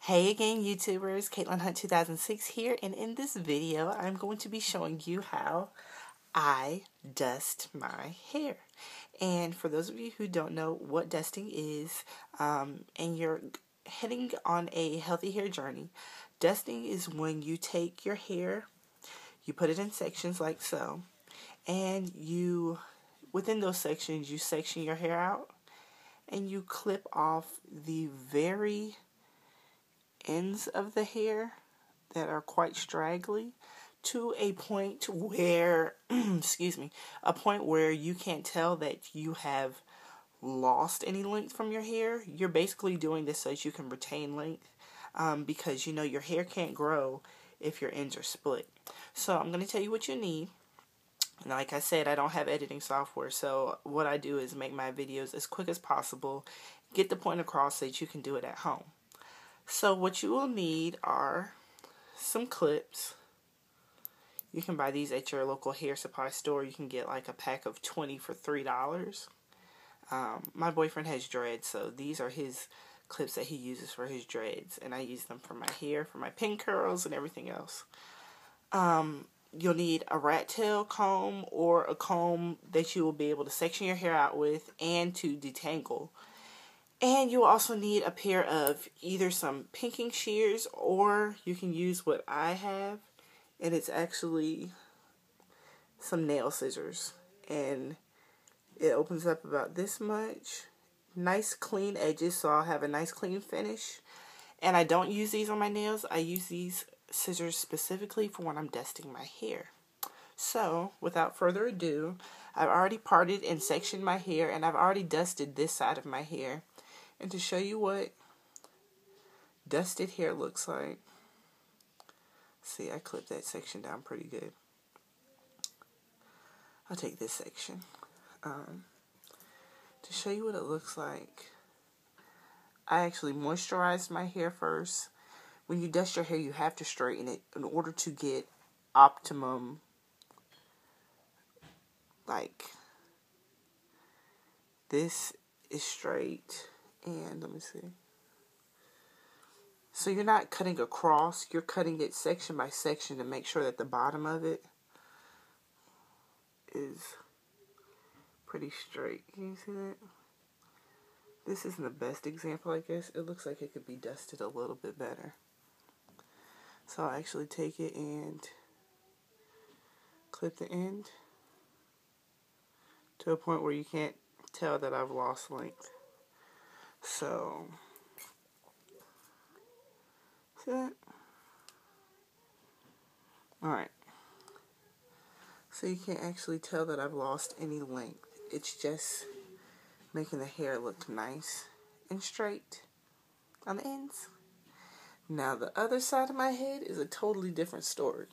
Hey again, YouTubers, Caitlin Hunt 2006 here, and in this video, I'm going to be showing you how I dust my hair. And for those of you who don't know what dusting is, and you're heading on a healthy hair journey, dusting is when you take your hair, you put it in sections like so, and within those sections, you section your hair out, and you clip off the very ends of the hair that are quite straggly to a point where a point where you can't tell that you have lost any length from your hair. You're basically doing this so that you can retain length, because your hair can't grow if your ends are split. So I'm going to tell you what you need. And like I said, I don't have editing software, so what I do is make my videos as quick as possible, get the point across so that you can do it at home. So what you will need are some clips. You can buy these at your local hair supply store. You can get like a pack of 20 for $3. My boyfriend has dreads, so these are his clips that he uses for his dreads, and I use them for my hair, for my pin curls, and everything else. You'll need a rat tail comb or a comb that you will be able to section your hair out with and to detangle. And you'll also need a pair of either some pinking shears, or you can use what I have, and it's actually some nail scissors. And it opens up about this much. Nice clean edges, so I'll have a nice clean finish. And I don't use these on my nails. I use these scissors specifically for when I'm dusting my hair. So, without further ado, I've already parted and sectioned my hair, and I've already dusted this side of my hair. And to show you what dusted hair looks like, see, I clipped that section down pretty good. I'll take this section. To show you what it looks like, I actually moisturized my hair first. When you dust your hair, you have to straighten it in order to get optimum, like, this is straight. And let me see. So you're not cutting across, you're cutting it section by section to make sure that the bottom of it is pretty straight. Can you see that? This isn't the best example, I guess. It looks like it could be dusted a little bit better. So I'll actually take it and clip the end to a point where you can't tell that I've lost length. So, see that? Alright. So you can't actually tell that I've lost any length. It's just making the hair look nice and straight on the ends. Now the other side of my head is a totally different story.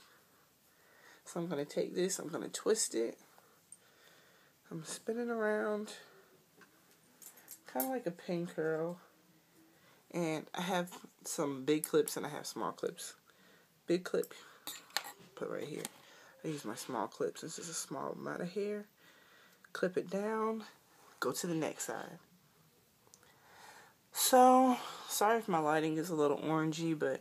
So I'm going to take this, I'm going to twist it. I'm spinning around, kind of like a pin curl. And I have some big clips and I have small clips. Big clip, put right here. I use my small clips. This is a small amount of hair. Clip it down, go to the next side. So, sorry if my lighting is a little orangey, but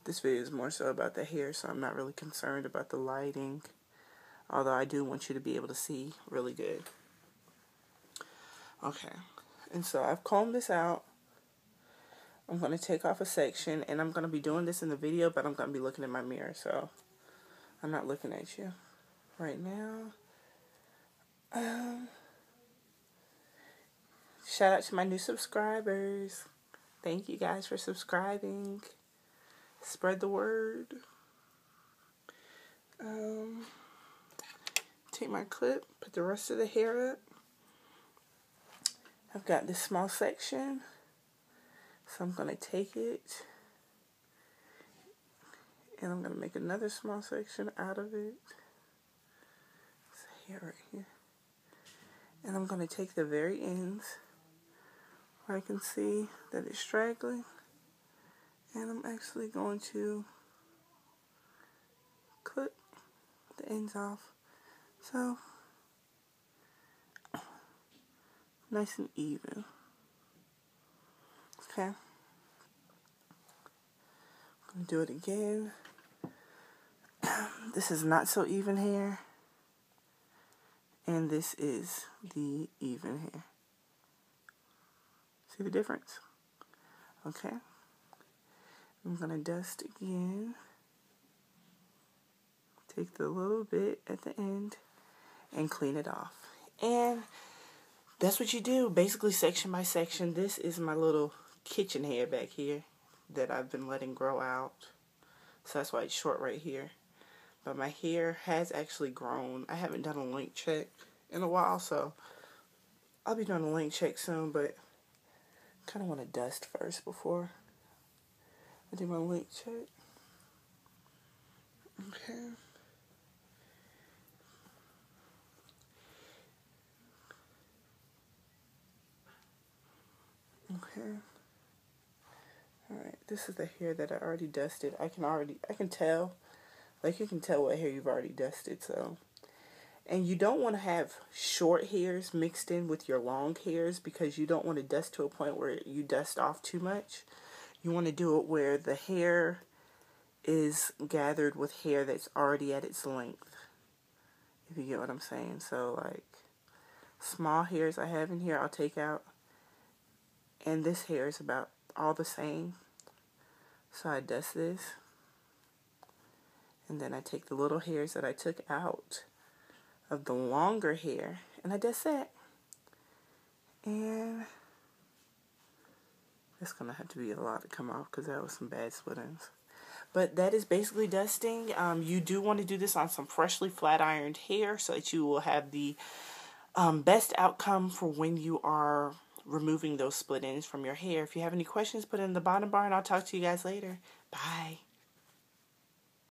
this video is more so about the hair, so I'm not really concerned about the lighting. Although I do want you to be able to see really good. Okay, and so I've combed this out. I'm going to take off a section, and I'm going to be doing this in the video, but I'm going to be looking in my mirror, so I'm not looking at you right now. Shout out to my new subscribers. Thank you guys for subscribing. Spread the word. Take my clip, put the rest of the hair up. I've got this small section, so I'm going to take it, and I'm going to make another small section out of it. There's hair right here. And I'm going to take the very ends, where I can see that it's straggling, and I'm actually going to clip the ends off. So, nice and even. Okay. Do it again. This is not so even hair. And this is the even hair. See the difference? Okay. I'm going to dust again. Take the little bit at the end and clean it off. And that's what you do, basically section by section. This is my little kitchen hair back here that I've been letting grow out. So that's why it's short right here. But my hair has actually grown. I haven't done a length check in a while, so I'll be doing a length check soon, but I kind of want to dust first before I do my length check. Okay. Okay. Alright, this is the hair that I already dusted. I can tell. Like, you can tell what hair you've already dusted, so. And you don't want to have short hairs mixed in with your long hairs because you don't want to dust to a point where you dust off too much. You want to do it where the hair is gathered with hair that's already at its length. If you get what I'm saying. So, like, small hairs I have in here, I'll take out. And this hair is about all the same. So I dust this. And then I take the little hairs that I took out of the longer hair. And I dust that. And it's going to have to be a lot to come off because that was some bad split ends. But that is basically dusting. You do want to do this on some freshly flat ironed hair so that you will have the best outcome for when you are removing those split ends from your hair. If you have any questions, put it in the bottom bar and I'll talk to you guys later. Bye.